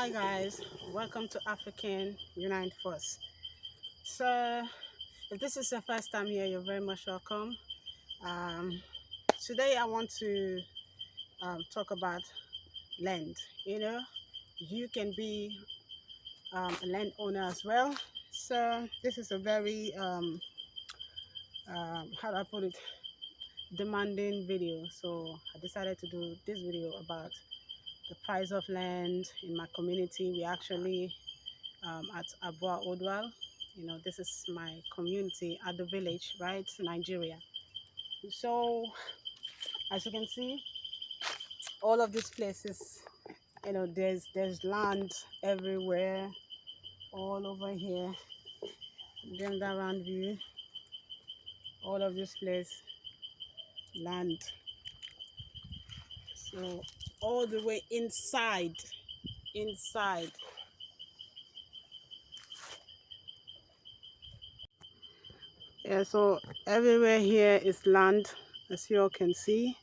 Hi guys, welcome to African Unite Force. So, if this is your first time here, you're very much welcome. Um, Today I want to talk about land. You can be a landowner as well. So this is a very how do I put it, demanding video. So I decided to do this video about the price of land in my community. We actually at Abua Odwal. This is my community at the village, right? Nigeria. So, as you can see, all of these places, there's land everywhere, all over here. Then that round view, all of this place, land. So, all the way inside. Yeah, so everywhere here is land, as you all can see.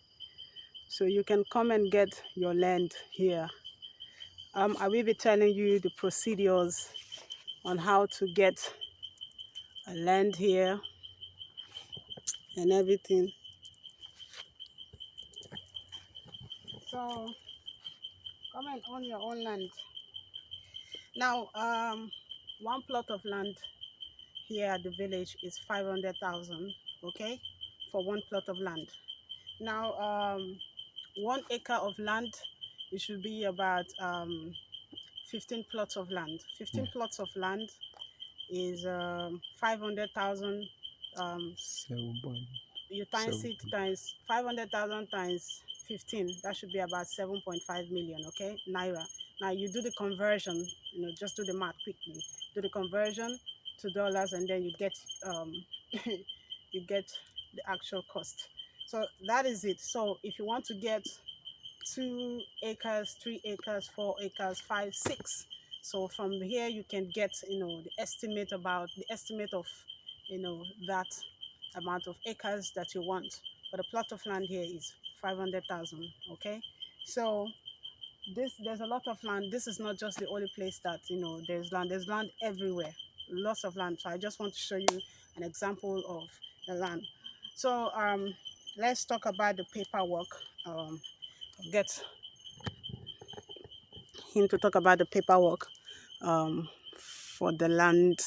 So you can come and get your land here. I will be telling you the procedures on how to get a land here and everything. So come and own your own land. Now, one plot of land here at the village is 500,000. Okay, for one plot of land. Now, 1 acre of land, it should be about 15 plots of land. 15 plots of land is 500,000. You times it times 500,000 times 15. That should be about 7.5 million. Okay, naira. Now you do the conversion. Just do the math quickly. Do the conversion to dollars, and then you get you get the actual cost. So that is it. So if you want to get 2 acres, 3 acres, 4 acres, 5, 6. So from here you can get, the estimate of, that amount of acres that you want. But a plot of land here is 500,000. Okay, so there's a lot of land. This is not just the only place that there's land. There's land everywhere, lots of land. So I just want to show you an example of the land. So let's talk about the paperwork. Get him to talk about the paperwork for the land.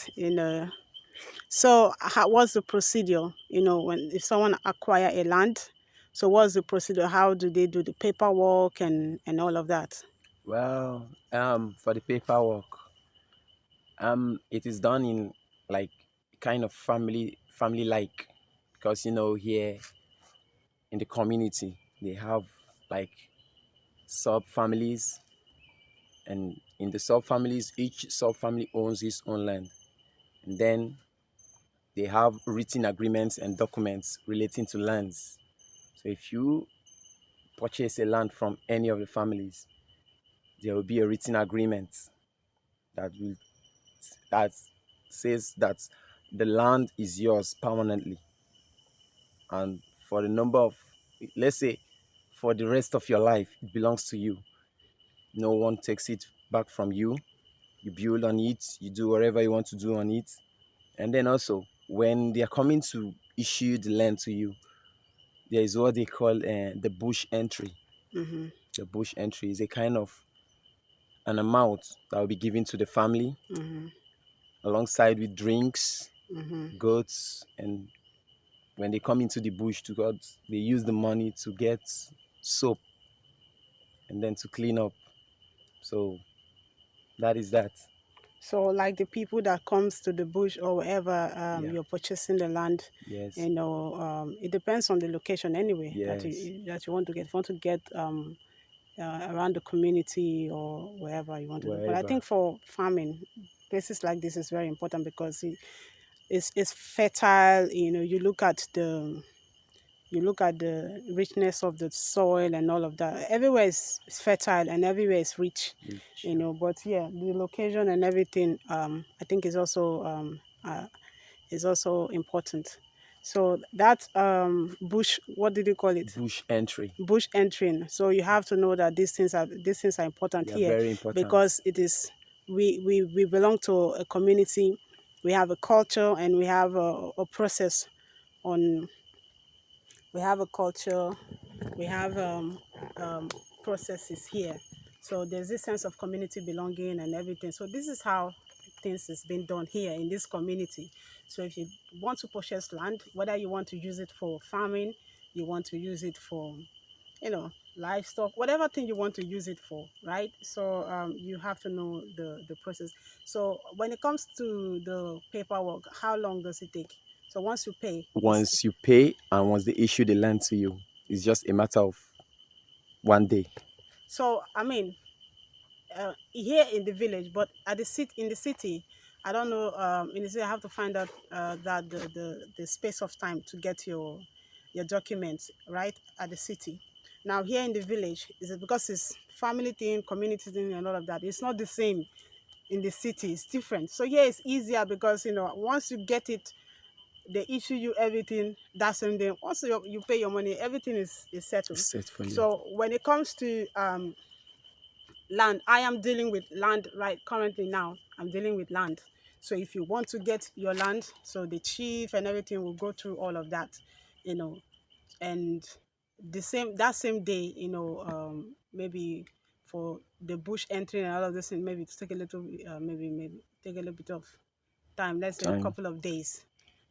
So what's the procedure? When if someone acquire a land, so what's the procedure? How do they do the paperwork and all of that? Well, for the paperwork, it is done in like kind of family like, because here in the community they have like sub families, and in the sub families each sub family owns its own land, and then they have written agreements and documents relating to lands. So if you purchase a land from any of the families, there will be a written agreement that will that says that the land is yours permanently, and for the number of, let's say, for the rest of your life it belongs to you. No one takes it back from you. You build on it, you do whatever you want to do on it. And then also when they are coming to issue the land to you, there is what they call the bush entry. Mm-hmm. The bush entry is a kind of an amount that will be given to the family, Mm-hmm. alongside with drinks, Mm-hmm. goats, and when they come into the bush to God, they use the money to get soap and then to clean up. So that is that. So like the people that comes to the bush or wherever Yeah. you're purchasing the land, Yes. it depends on the location anyway that Yes. you want to get. If you want to get around the community or wherever you want to do. But I Wherever. think for farming, places like this is very important because it's fertile. You look at the richness of the soil and all of that. Everywhere is fertile and everywhere is rich, Rich. But yeah, the location and everything, I think is also important. So that's bush. What did you call it? Bush entry. Bush entering. So you have to know that these things are important They are here, very important. because it is we belong to a community. We have a culture, and we have a process on. We have a culture. We have processes here. So there's this sense of community belonging and everything. So this is how things is being done here in this community. So if you want to purchase land, whether you want to use it for farming, you want to use it for, livestock, whatever thing you want to use it for, right? So you have to know the process. So when it comes to the paperwork, how long does it take? So once you pay, it's Once you pay and once they issue the land to you, it's just a matter of 1 day. so I mean, here in the village, but at the city, in the city, I don't know. In the city, I have to find out that the space of time to get your documents right at the city. Now here in the village, is it because it's family thing, community thing, and all of that? It's not the same in the city. It's different. So here it's easier because once you get it, they issue you everything that same day. Once you pay your money, everything is settled. It's set for you. So when it comes to land, I am dealing with land right currently. Now I'm dealing with land. So if you want to get your land, so the chief and everything will go through all of that, you know and that same day, maybe for the bush entry and all of this thing, maybe to take a little maybe take a little bit of time, let's say a Time. couple of days,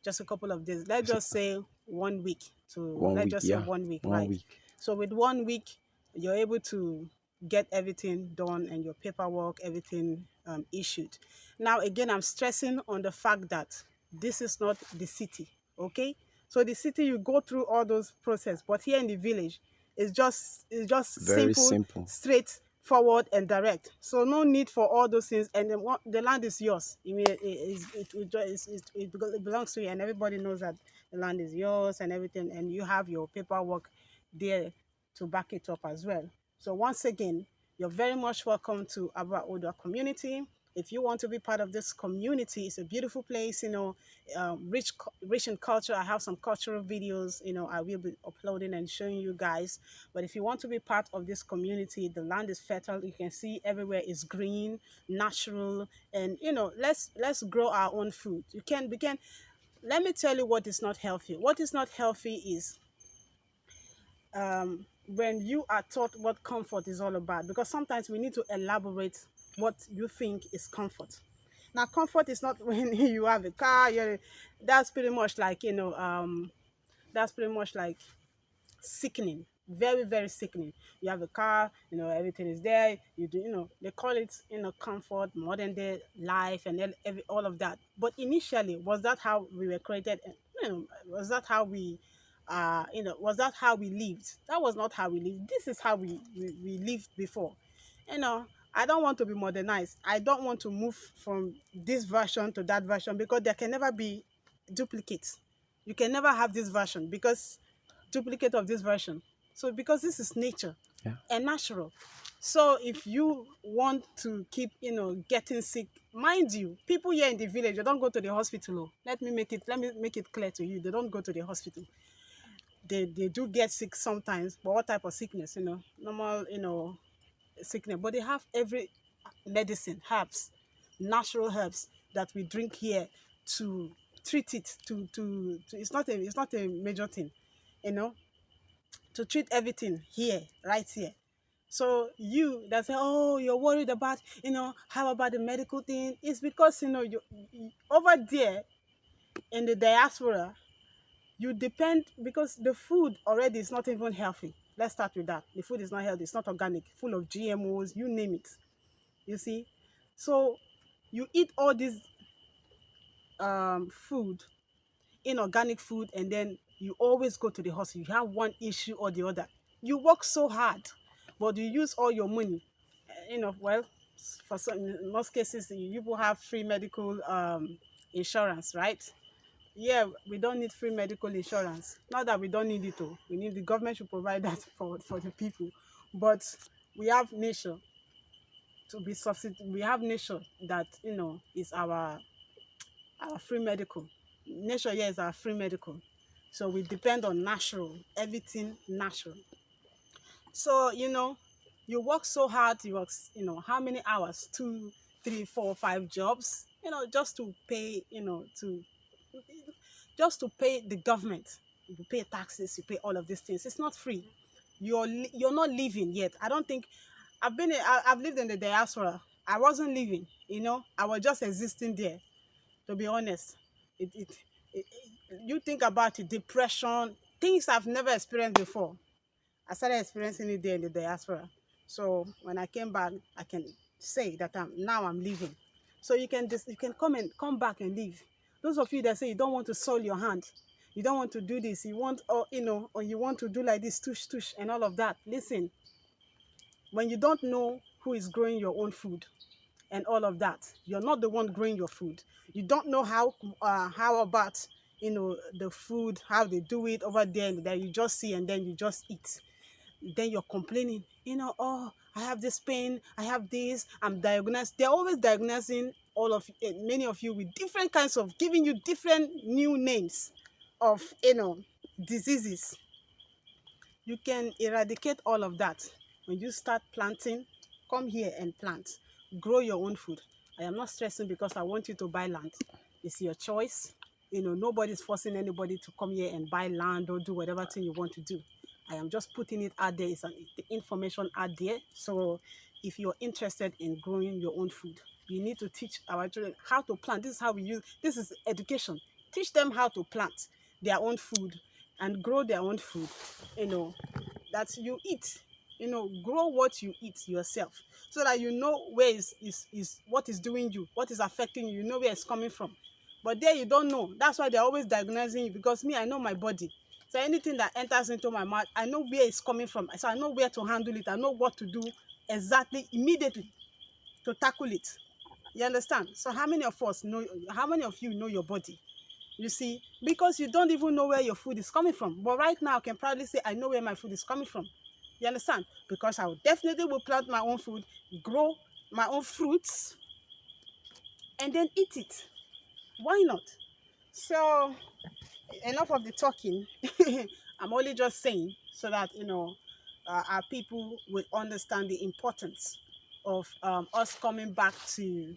just a couple of days, let's just say 1 week, to One let's week, just say yeah. 1 week, One right? week. So with 1 week, you're able to get everything done and your paperwork, everything issued. Now again, I'm stressing on the fact that this is not the city, okay? So the city, you go through all those process, but here in the village, it's just Very simple, simple. straightforward, and direct. So no need for all those things, and then the land is yours. I mean, it belongs to you, and everybody knows that the land is yours and everything, and you have your paperwork there to back it up as well. So once again, you're very much welcome to Abra Oda community. If you want to be part of this community, it's a beautiful place, rich in culture. I have some cultural videos, I will be uploading and showing you guys. But if you want to be part of this community, the land is fertile. You can see everywhere is green, natural, and let's grow our own food. We can. Let me tell you what is not healthy. What is not healthy is when you are taught what comfort is all about, because sometimes we need to elaborate what you think is comfort. Now comfort is not when you have a car. That's pretty much like that's pretty much like sickening, very very sickening. You have a car, everything is there, you do, they call it comfort, modern day life, and all of that. But initially, was that how we were created? Was that how was that how we lived? That was not how we lived. This is how we lived before. you know I don't want to be modernized. I don't want to move from this version to that version, because there can never be duplicates. You can never have this version, because duplicate of this version. So because this is nature Yeah. and natural. So if you want to keep, getting sick, mind you, people here in the village, they don't go to the hospital. Oh. Let me make it clear to you. They don't go to the hospital. They do get sick sometimes, but what type of sickness? Normal, sickness. But they have every medicine, herbs, natural herbs that we drink here to treat it. To it's not a major thing, you know to treat everything here, right here. So you that say, oh, you're worried about, how about the medical thing? It's because, over there in the diaspora, you depend, because the food already is not even healthy. Let's start with that. The food is not healthy. It's not organic, full of GMOs, you name it. You see? So you eat all this food, inorganic food, and then you always go to the hospital. You have one issue or the other. You work so hard, but you use all your money. Well, for some, in most cases, you people have free medical insurance, right? Yeah, we don't need free medical insurance. Not that we don't need it, oh. We need the government should provide that for the people. But we have nature to be substitute. We have nature that is our free medical. Nature here is our free medical. So we depend on natural, everything natural. So, you work so hard, you work, how many hours? Two, three, four, five jobs, just to pay, just to pay the government. You pay taxes, you pay all of these things. It's not free. You're not living yet. I don't think I've lived in the diaspora. I wasn't living, I was just existing there, to be honest. It you think about it, depression, things I've never experienced before. I started experiencing it there in the diaspora. So when I came back, I can say that I'm leaving. So you can come back and leave. Those of you that say you don't want to soil your hand, you don't want to do this, you want, or you want to do like this, tush tush and all of that. Listen, when you don't know who is growing your own food and all of that, you're not the one growing your food. You don't know how about, the food, how they do it over there, and that you just see and then you just eat. Then you're complaining, oh, I have this pain, I have this, I'm diagnosed. They're always diagnosing many of you with different kinds of, giving you different new names of, diseases. You can eradicate all of that when you start planting. Come here and plant, grow your own food. I am not stressing because I want you to buy land. It's your choice. Nobody's forcing anybody to come here and buy land or do whatever thing you want to do. I am just putting it out there. It's the information out there. So if you're interested in growing your own food, you need to teach our children how to plant. This is how we use, this is education. Teach them how to plant their own food and grow their own food, that you eat. Grow what you eat yourself, so that you know where is what is doing you, what is affecting you, you know where it's coming from. But there you don't know. That's why they're always diagnosing you, because me, I know my body. So anything that enters into my mouth, I know where it's coming from. So I know where to handle it. I know what to do exactly immediately to tackle it. You understand? So how many of you know your body? You see, because you don't even know where your food is coming from. But right now, I can proudly say I know where my food is coming from. You understand? Because I will definitely plant my own food, grow my own fruits, and then eat it. Why not? So enough of the talking. I'm only just saying so that our people will understand the importance of us coming back to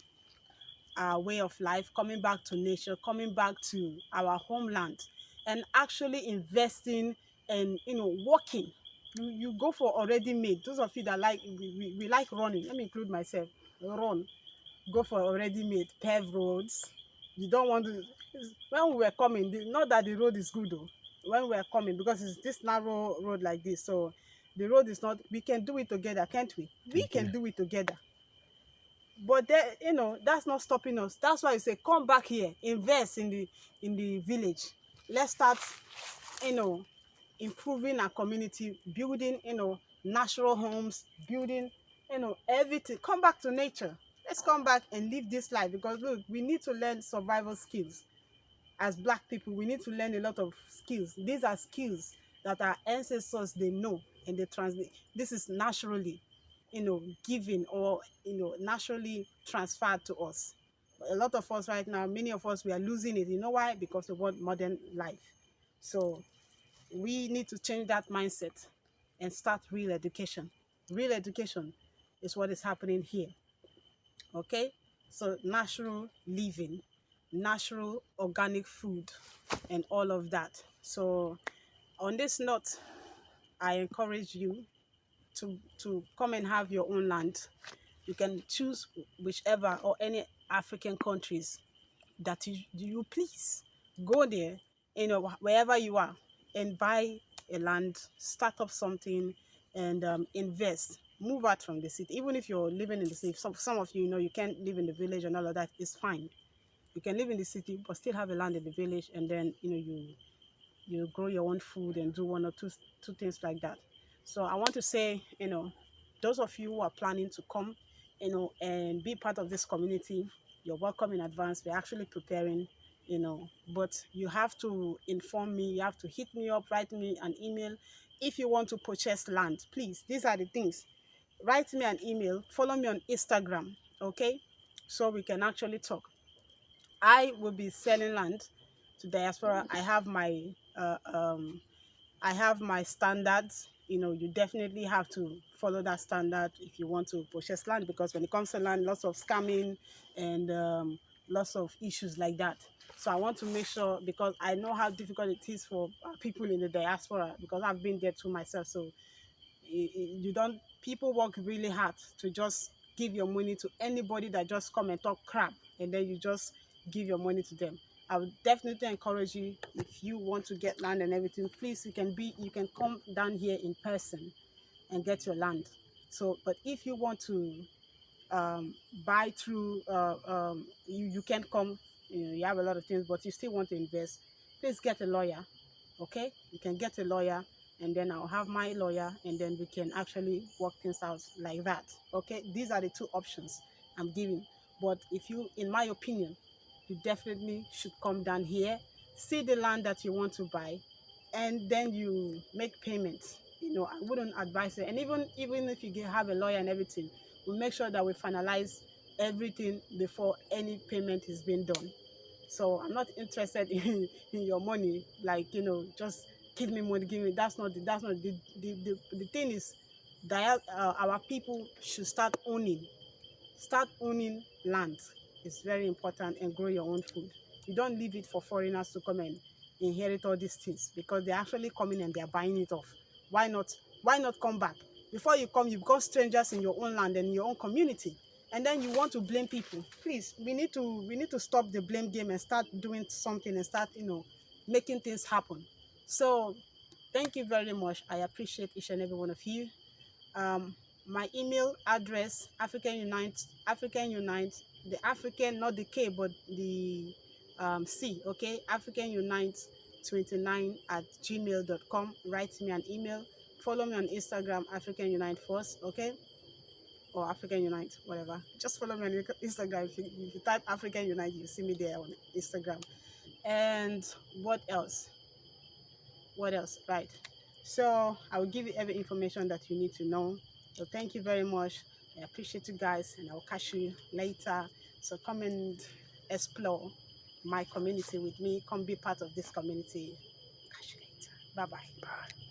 our way of life, coming back to nature, coming back to our homeland, and actually investing and working. You go for already made. Those of you that like we like running. Let me include myself. Run. Go for already made paved roads. You don't want to. When we were coming, not that the road is good though. When we were coming, because it's this narrow road like this, so the road is not. We can do it together, can't we? We Okay. can do it together. But there, that's not stopping us. That's why I say, come back here, invest in the village. Let's start, you know, improving our community, building, natural homes, building, everything. Come back to nature. Let's come back and live this life, because look, we need to learn survival skills. As Black people, we need to learn a lot of skills. These are skills that our ancestors, they know, and they translate. This is naturally, given, or naturally transferred to us. A lot of us right now, many of us, we are losing it. You know why? Because of what modern life. So we need to change that mindset and start real education. Real education is what is happening here. Okay? So natural living, natural organic food, and all of that. So on this note, I encourage you to come and have your own land. You can choose whichever or any African countries that you please. Go there, wherever you are, and buy a land, start up something, and invest. Move out from the city. Even if you're living in the city, some of you, you can't live in the village and all of that, it's fine. You can live in the city, but still have a land in the village, and then, you grow your own food and do one or two things like that. So I want to say, those of you who are planning to come, and be part of this community, you're welcome in advance. We're actually preparing, but you have to inform me. You have to hit me up, write me an email. If you want to purchase land, please, these are the things. Write me an email, follow me on Instagram, okay? So we can actually talk. I will be selling land. to diaspora, I have my standards. You definitely have to follow that standard if you want to purchase land, because when it comes to land, lots of scamming and lots of issues like that. So I want to make sure, because I know how difficult it is for people in the diaspora, because I've been there too myself. So you don't people work really hard to just give your money to anybody that just come and talk crap, and then you just give your money to them. I would definitely encourage you, if you want to get land and everything, please, you can come down here in person and get your land. So but if you want to um, buy through you can't come, you have a lot of things but you still want to invest, please get a lawyer. Okay, you can get a lawyer, and then I'll have my lawyer, and then we can actually work things out like that. Okay, these are the two options I'm giving. But if you, in my opinion, you definitely should come down here, see the land that you want to buy, and then you make payments. I wouldn't advise it. And even if have a lawyer and everything, we make sure that we finalize everything before any payment is being done. So I'm not interested in your money, like, just give me money, give me. That's not the thing is that our people should start owning land. It's very important, and grow your own food. You don't leave it for foreigners to come and inherit all these things, because they're actually coming and they're buying it off. Why not come back? Before you come, you become strangers in your own land and in your own community, and then you want to blame people. Please, we need to stop the blame game and start doing something, and start making things happen. So thank you very much. I appreciate each and every one of you. um, my email address, African Unite, the African, not the K, but the C, okay? African Unite 29 at gmail.com. Write me an email. Follow me on Instagram, African Unite Force, okay? Or African Unite, whatever. Just follow me on Instagram. If you type African Unite, you see me there on Instagram. And what else? What else? Right. So I will give you every information that you need to know. So thank you very much. I appreciate you guys, and I'll catch you later. So come and explore my community with me. Come be part of this community. Catch you later. Bye bye. Bye.